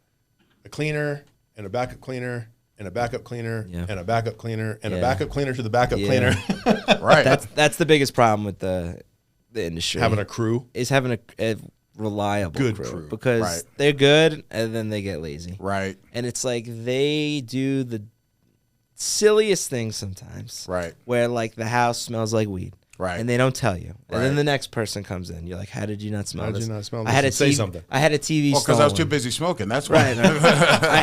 Speaker 3: a cleaner and a backup cleaner and a backup cleaner and a backup cleaner and a backup cleaner to the backup cleaner.
Speaker 2: Right.
Speaker 1: That's the biggest problem with the industry.
Speaker 3: Having a crew
Speaker 1: is having a reliable crew because they're good and then they get lazy.
Speaker 2: Right.
Speaker 1: And it's like they do the silliest things sometimes.
Speaker 2: Right.
Speaker 1: Where the house smells like weed.
Speaker 2: Right.
Speaker 1: And they don't tell you.
Speaker 2: Right.
Speaker 1: And then the next person comes in. You're like, how did you not smell this?
Speaker 3: How did you not smell this?
Speaker 1: I had a
Speaker 3: say
Speaker 1: TV,
Speaker 3: something.
Speaker 1: I had a TV stolen.
Speaker 2: Because I was too busy smoking. That's why.
Speaker 1: Right. I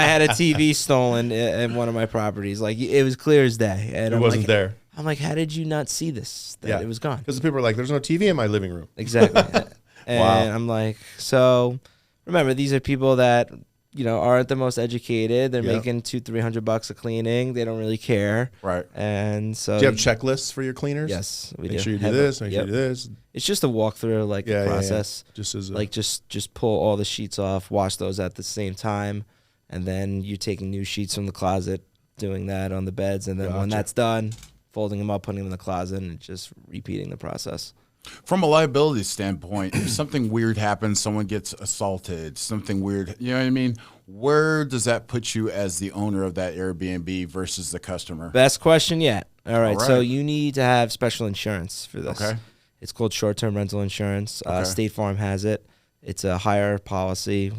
Speaker 1: had a TV stolen in one of my properties. It was clear as day. And
Speaker 3: it wasn't there.
Speaker 1: I'm like, how did you not see this? That it was gone.
Speaker 3: Because the people are like, there's no TV in my living room.
Speaker 1: Exactly. And I'm like, so remember, these are people that aren't the most educated. They're making $200-$300 a cleaning. They don't really care.
Speaker 2: Right.
Speaker 1: And so,
Speaker 3: do you have checklists for your cleaners?
Speaker 1: Yes, we
Speaker 3: make
Speaker 1: do.
Speaker 3: Sure you do this. Make sure you do this.
Speaker 1: It's just a walkthrough, process.
Speaker 3: Just as
Speaker 1: just pull all the sheets off, wash those at the same time. and then you're taking new sheets from the closet, doing that on the beds, and then when that's done, folding them up, putting them in the closet, and just repeating the process.
Speaker 2: From a liability standpoint, if something weird happens, someone gets assaulted, something weird, you know what I mean? Where does that put you as the owner of that Airbnb versus the customer?
Speaker 1: Best question yet. All right. So you need to have special insurance for this.
Speaker 2: Okay.
Speaker 1: It's called short-term rental insurance.
Speaker 2: Okay.
Speaker 1: State Farm has it. It's a higher policy.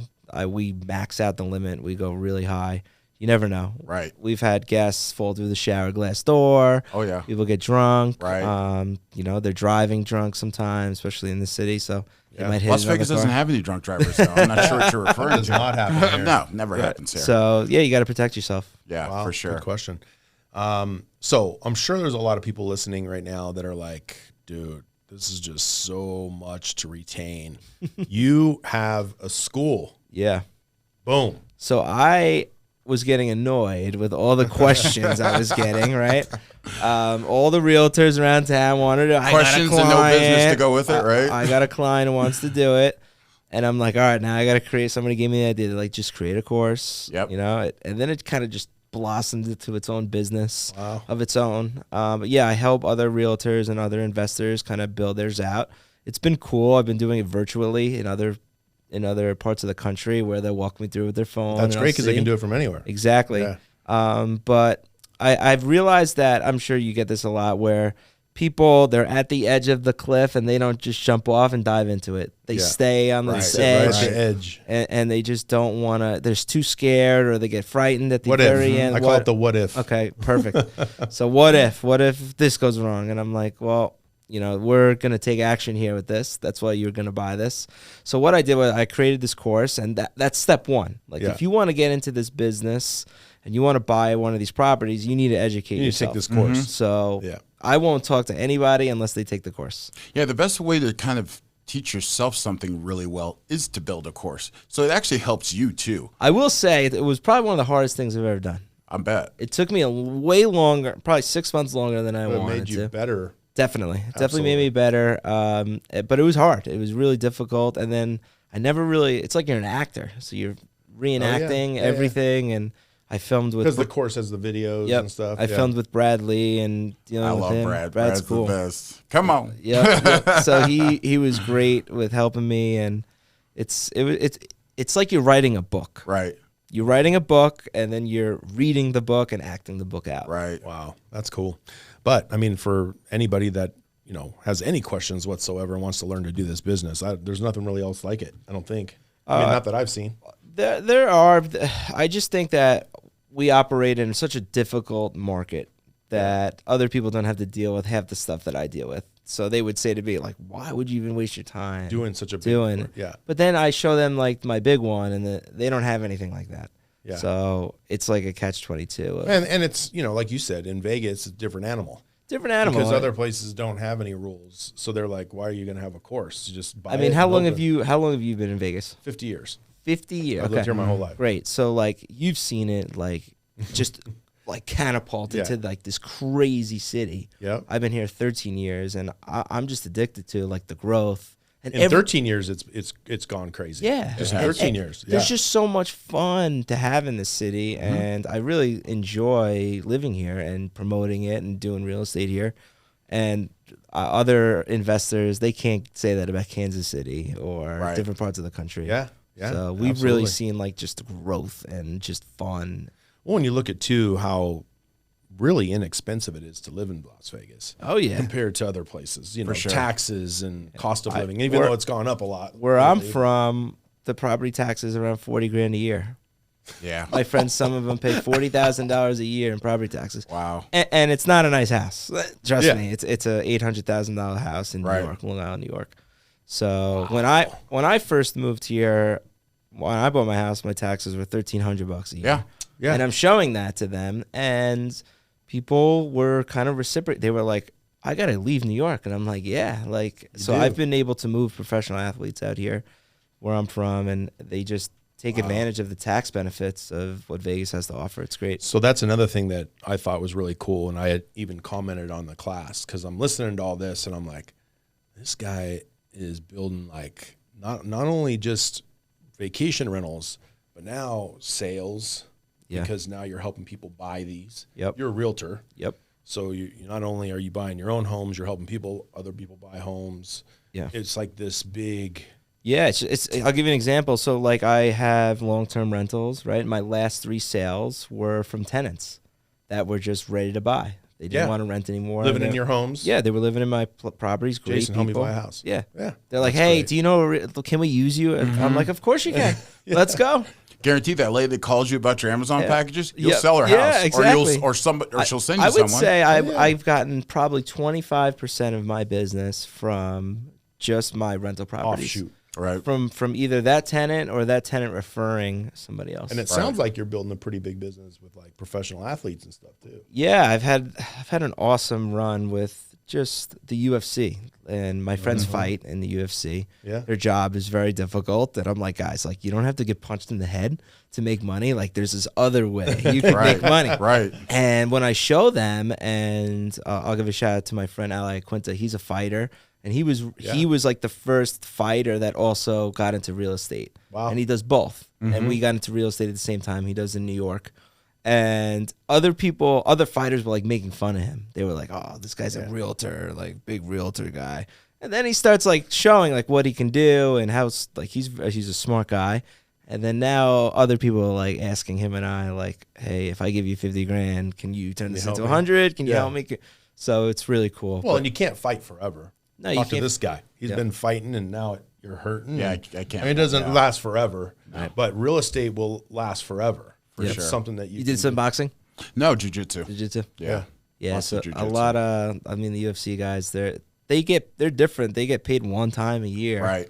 Speaker 1: We max out the limit. We go really high. You never know.
Speaker 2: Right.
Speaker 1: We've had guests fall through the shower glass door.
Speaker 2: Oh, yeah.
Speaker 1: People get drunk.
Speaker 2: Right.
Speaker 1: They're driving drunk sometimes, especially in the city. So it might hit
Speaker 2: Las Vegas doesn't have any drunk drivers, so I'm not sure what you're referring to.
Speaker 3: Does not happen here.
Speaker 2: No, never happens here.
Speaker 1: So, yeah, you got to protect yourself.
Speaker 2: Yeah,
Speaker 3: Wow,
Speaker 2: for sure.
Speaker 3: Good question. So I'm sure there's a lot of people listening right now that are like, dude, this is just so much to retain. You have a school.
Speaker 1: Yeah.
Speaker 3: Boom.
Speaker 1: So I was getting annoyed with all the questions I was getting, right? All the realtors around town wanted to.
Speaker 2: Questions and no business to go with it, right?
Speaker 1: I got a client who wants to do it. And I'm like, all right, now I got to create. Somebody gave me the idea to like just create a course.
Speaker 2: Yep.
Speaker 1: And then it kind of just blossomed into its own business
Speaker 3: Wow.
Speaker 1: of its own. But yeah, I help other realtors and other investors kind of build theirs out. It's been cool. I've been doing it virtually in other parts of the country where they'll walk me through with their phone.
Speaker 3: That's great because they can do it from anywhere.
Speaker 1: Exactly.
Speaker 3: Yeah.
Speaker 1: But I've realized that, I'm sure you get this a lot, where people, they're at the edge of the cliff and they don't just jump off and dive into it. They stay on the edge, and they just don't want to. They're too scared, or they get frightened at the very end.
Speaker 3: I call it the what if.
Speaker 1: Okay, perfect. So what if this goes wrong? And I'm like, well, we're going to take action here with this. That's why you're going to buy this. So what I did was I created this course, and that's step one. Like, if you want to get into this business and you want to buy one of these properties, you need to educate yourself.
Speaker 3: You need to take this course.
Speaker 1: So I won't talk to anybody unless they take the course.
Speaker 2: Yeah, the best way to kind of teach yourself something really well is to build a course. So it actually helps you too.
Speaker 1: I will say it was probably one of the hardest things I've ever done.
Speaker 2: I bet.
Speaker 1: It took me a way longer, probably 6 months longer than I wanted to.
Speaker 3: It made you better.
Speaker 1: Definitely. It definitely made me better. But it was hard. It was really difficult. And then I never really, it's like you're an actor. So you're reenacting everything. And I filmed with.
Speaker 3: Because the course has the videos and stuff.
Speaker 1: I filmed with Brad Lee and dealing with him.
Speaker 2: Brad.
Speaker 1: Brad's cool.
Speaker 2: The best. Come on.
Speaker 1: Yeah. So he was great with helping me. And it's like you're writing a book.
Speaker 2: Right.
Speaker 1: You're writing a book, and then you're reading the book and acting the book out.
Speaker 2: Right.
Speaker 3: Wow, that's cool. But I mean, for anybody that has any questions whatsoever and wants to learn to do this business, there's nothing really else like it. I don't think. I mean, not that I've seen.
Speaker 1: There are. I just think that we operate in such a difficult market that other people don't have to deal with half the stuff that I deal with. So they would say to me, like, why would you even waste your time
Speaker 3: doing such a big work? Yeah.
Speaker 1: But then I show them like my big one, and they don't have anything like that.
Speaker 3: Yeah.
Speaker 1: So it's like a catch-22.
Speaker 3: And it's, like you said, in Vegas, it's a different animal.
Speaker 1: Different animal.
Speaker 3: Because other places don't have any rules. So they're like, why are you going to have a course? You just buy it.
Speaker 1: I mean, how long have you been in Vegas?
Speaker 3: 50 years.
Speaker 1: 50 years.
Speaker 3: I've lived here my whole life.
Speaker 1: Great. So like you've seen it like just like catapulted to like this crazy city.
Speaker 3: Yeah.
Speaker 1: I've been here 13 years, and I'm just addicted to like the growth. And
Speaker 3: in 13 years, it's gone crazy.
Speaker 1: Yeah.
Speaker 3: Just 13 years. Yeah.
Speaker 1: There's just so much fun to have in this city, and I really enjoy living here and promoting it and doing real estate here. And other investors, they can't say that about Kansas City or different parts of the country.
Speaker 3: Yeah. Yeah.
Speaker 1: So we've really seen like just growth and just fun.
Speaker 3: Well, when you look at too how really inexpensive it is to live in Las Vegas.
Speaker 1: Oh yeah,
Speaker 3: compared to other places,
Speaker 2: sure.
Speaker 3: taxes and cost of living. Even though it's gone up a lot.
Speaker 1: Where I'm from, the property tax is around $40,000 a year.
Speaker 2: Yeah,
Speaker 1: my friends, some of them pay $40,000 a year in property taxes.
Speaker 2: Wow,
Speaker 1: and it's not a nice house. Trust me, it's a $800,000 house in New York, Long Island, New York. So when I first moved here, when I bought my house, my taxes were $1,300 a year.
Speaker 3: Yeah.
Speaker 1: And I'm showing that to them, and people were kind of reciprocating. They were like, I got to leave New York. And I'm like, yeah. I've been able to move professional athletes out here where I'm from, and they just take advantage of the tax benefits of what Vegas has to offer. It's great.
Speaker 3: So that's another thing that I thought was really cool, and I had even commented on the class because I'm listening to all this, and I'm like, this guy is building like not only just vacation rentals, But now sales, because now you're helping people buy these.
Speaker 1: Yep.
Speaker 3: You're a realtor.
Speaker 1: Yep.
Speaker 3: So you not only are you buying your own homes, you're helping other people buy homes.
Speaker 1: Yeah.
Speaker 3: It's like this big.
Speaker 1: Yeah, it's I'll give you an example. So like I have long-term rentals, right? My last 3 sales were from tenants that were just ready to buy. They didn't want to rent anymore.
Speaker 3: Living in your homes?
Speaker 1: Yeah, they were living in my properties. Great
Speaker 3: Jason,
Speaker 1: people.
Speaker 3: help me buy a house.
Speaker 1: Yeah.
Speaker 3: Yeah.
Speaker 1: They're like, hey, do you know, can we use you? And I'm like, of course you can. Let's go.
Speaker 2: Guarantee that lady that calls you about your Amazon packages, you'll sell her
Speaker 1: Yeah,
Speaker 2: house,
Speaker 1: exactly.
Speaker 2: or she'll send you
Speaker 1: I would
Speaker 2: someone.
Speaker 1: say I've gotten probably 25% of my business from just my rental properties.
Speaker 3: Offshoot.
Speaker 2: Right.
Speaker 1: From either that tenant or that tenant referring somebody else.
Speaker 3: And it sounds like you're building a pretty big business with like professional athletes and stuff too.
Speaker 1: Yeah, I've had an awesome run with just the UFC, and my friends fight in the UFC.
Speaker 3: Yeah.
Speaker 1: Their job is very difficult, and I'm like, guys, like you don't have to get punched in the head to make money. Like there's this other way you can make money.
Speaker 2: Right.
Speaker 1: And when I show them, and I'll give a shout out to my friend Ali Quinta. He's a fighter. And he was like the first fighter that also got into real estate.
Speaker 3: Wow.
Speaker 1: And he does both. And we got into real estate at the same time. He does in New York. And other fighters were like making fun of him. They were like, oh, this guy's a realtor, like big realtor guy. And then he starts like showing like what he can do and how like he's a smart guy. And then now other people are like asking him and I like, hey, if I give you 50 grand, can you turn this into 100? Can you help me? So it's really cool.
Speaker 3: Well, and you can't fight forever.
Speaker 1: No, you
Speaker 3: Talk to
Speaker 1: can't.
Speaker 3: this guy. He's been fighting, and now you're hurting.
Speaker 2: Yeah, I can't.
Speaker 3: I mean, it doesn't last forever, but real estate will last forever. For
Speaker 2: sure.
Speaker 3: Something that
Speaker 1: You did some boxing?
Speaker 2: No, jiu-jitsu.
Speaker 1: Jiu-jitsu?
Speaker 2: Yeah.
Speaker 1: Yeah,
Speaker 2: Lots
Speaker 1: so
Speaker 2: of
Speaker 1: a
Speaker 2: jujitsu.
Speaker 1: lot of, I mean, the UFC guys, they're different. They get paid one time a year.
Speaker 2: Right.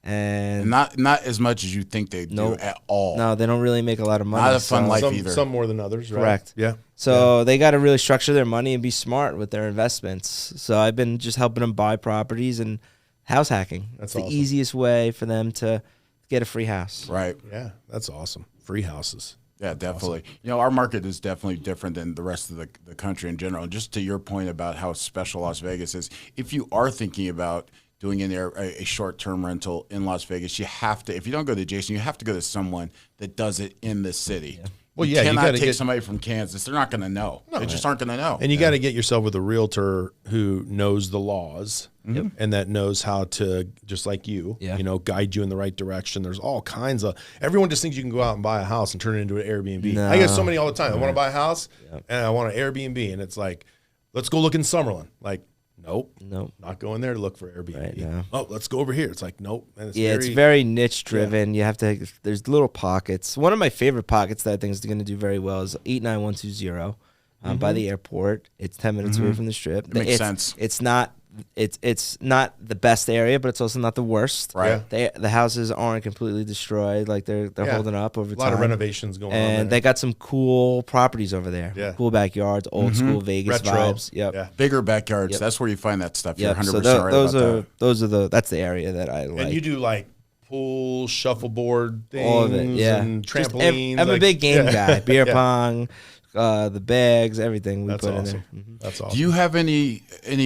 Speaker 1: And
Speaker 2: Not as much as you think they do at all.
Speaker 1: no, they don't really make a lot of money.
Speaker 2: Not a fun life
Speaker 3: some,
Speaker 2: either.
Speaker 3: some more than others, right?
Speaker 1: Correct.
Speaker 3: Yeah.
Speaker 1: So they got to really structure their money and be smart with their investments. So I've been just helping them buy properties and house hacking.
Speaker 3: That's
Speaker 1: the
Speaker 3: awesome.
Speaker 1: easiest way for them to get a free house.
Speaker 2: Right.
Speaker 3: Yeah, that's awesome. Free houses.
Speaker 2: Yeah, definitely. Awesome. You know, our market is definitely different than the rest of the country in general. And just to your point about how special Las Vegas is, if you are thinking about doing a short-term rental in Las Vegas, you have to, if you don't go to Jason, you have to go to someone that does it in the city. Yeah.
Speaker 3: Well,
Speaker 2: you
Speaker 3: you
Speaker 2: cannot
Speaker 3: gotta
Speaker 2: take
Speaker 3: get
Speaker 2: somebody from Kansas. They're not going to know. They just aren't going to know.
Speaker 3: And you got to get yourself with a realtor who knows the laws and that knows how to, just like you, guide you in the right direction. There's all kinds of, everyone just thinks you can go out and buy a house and turn it into an Airbnb.
Speaker 1: No.
Speaker 3: I get so many all the time. I want to buy a house and I want an Airbnb. And it's like, let's go look in Summerlin. Like, nope. Not going there to look for Airbnb.
Speaker 1: Right, no.
Speaker 3: Oh, let's go over here. It's like, nope. And
Speaker 1: It's very niche driven. You have to, there's little pockets. One of my favorite pockets that I think is going to do very well is 89120 by the airport. It's 10 minutes away from the strip.
Speaker 2: It makes sense.
Speaker 1: It's not the best area, but it's also not the worst.
Speaker 2: Right.
Speaker 1: The houses aren't completely destroyed. Like they're holding up over time.
Speaker 3: A lot of renovations going on there.
Speaker 1: And they got some cool proproperties over there.
Speaker 3: Yeah.
Speaker 1: Cool backyards, old school Vegas
Speaker 3: Retro.
Speaker 1: vibes. Yep.
Speaker 3: Yeah.
Speaker 2: Bigger backyards. That's where you find that stuff. You're
Speaker 1: Yep.
Speaker 2: 100%
Speaker 1: So
Speaker 2: right about that.
Speaker 1: that's the area that I like.
Speaker 3: And you do like pool, shuffleboard things,
Speaker 1: all of it, yeah.
Speaker 3: and
Speaker 1: Just
Speaker 3: trampolines.
Speaker 1: I'm a big game guy. Beer
Speaker 3: Yeah.
Speaker 1: pong, the bags, everything we
Speaker 3: That's
Speaker 1: put
Speaker 3: awesome.
Speaker 1: in there.
Speaker 3: That's awesome.
Speaker 2: Do you have any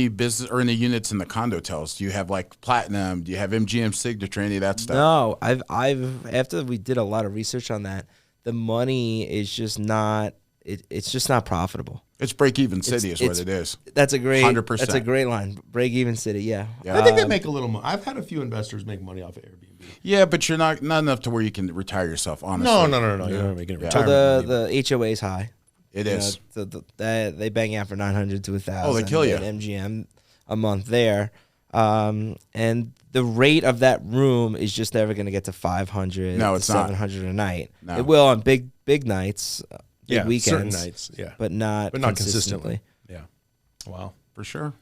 Speaker 2: business or any units in the condo tels? Do you have like Platinum? Do you have MGM Signature? Any of that stuff?
Speaker 1: No, I've after we did a lot of research on that, the money is just not. It's just not profitable.
Speaker 2: It's break-even city is what it is.
Speaker 1: That's a great
Speaker 2: 100%.
Speaker 1: That's a great line. Break even city. Yeah.
Speaker 3: I think they make a little money. I've had a few investors make money off of Airbnb.
Speaker 2: Yeah, but you're not enough to where you can retire yourself, honestly.
Speaker 3: No. You're not making it retirement
Speaker 1: Well,
Speaker 3: money.
Speaker 1: the HOA is high.
Speaker 2: It is.
Speaker 1: They bang out for 900 to 1,000.
Speaker 2: Oh, they kill you.
Speaker 1: At MGM a month there, and the rate of that room is just never going to get to 500.
Speaker 2: No,
Speaker 1: to
Speaker 2: it's not.
Speaker 1: 700 a night.
Speaker 2: No.
Speaker 1: It will on big nights, big weekends,
Speaker 3: certain nights,
Speaker 1: but not consistently.
Speaker 3: Yeah. Wow.
Speaker 2: For sure.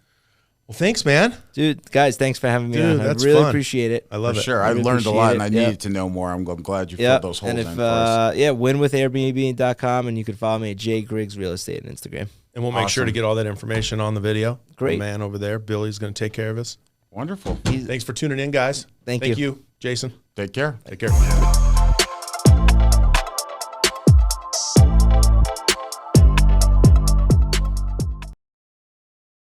Speaker 3: Well, thanks, man.
Speaker 1: Dude, guys, thanks for having me
Speaker 3: Dude,
Speaker 1: on. I
Speaker 3: that's
Speaker 1: really
Speaker 3: fun.
Speaker 1: appreciate it.
Speaker 3: I love
Speaker 2: For
Speaker 3: it.
Speaker 2: sure. I
Speaker 1: really
Speaker 2: learned a lot, and I
Speaker 1: appreciate it.
Speaker 2: needed to know more. I'm glad you
Speaker 1: Yep.
Speaker 2: filled those holes
Speaker 1: And
Speaker 2: in
Speaker 1: if
Speaker 2: for us.
Speaker 1: win with Airbnb.com, and you can follow me at J Griggs Real Estate on Instagram.
Speaker 3: And we'll make sure to
Speaker 2: Awesome.
Speaker 3: get all that information on the video.
Speaker 1: Great.
Speaker 3: The man over there, Billy's going to take care of us.
Speaker 2: Wonderful.
Speaker 3: Thanks for tuning in, guys.
Speaker 1: Thank
Speaker 3: Thank
Speaker 1: you.
Speaker 3: you, Jason.
Speaker 2: Take care.
Speaker 3: Take care.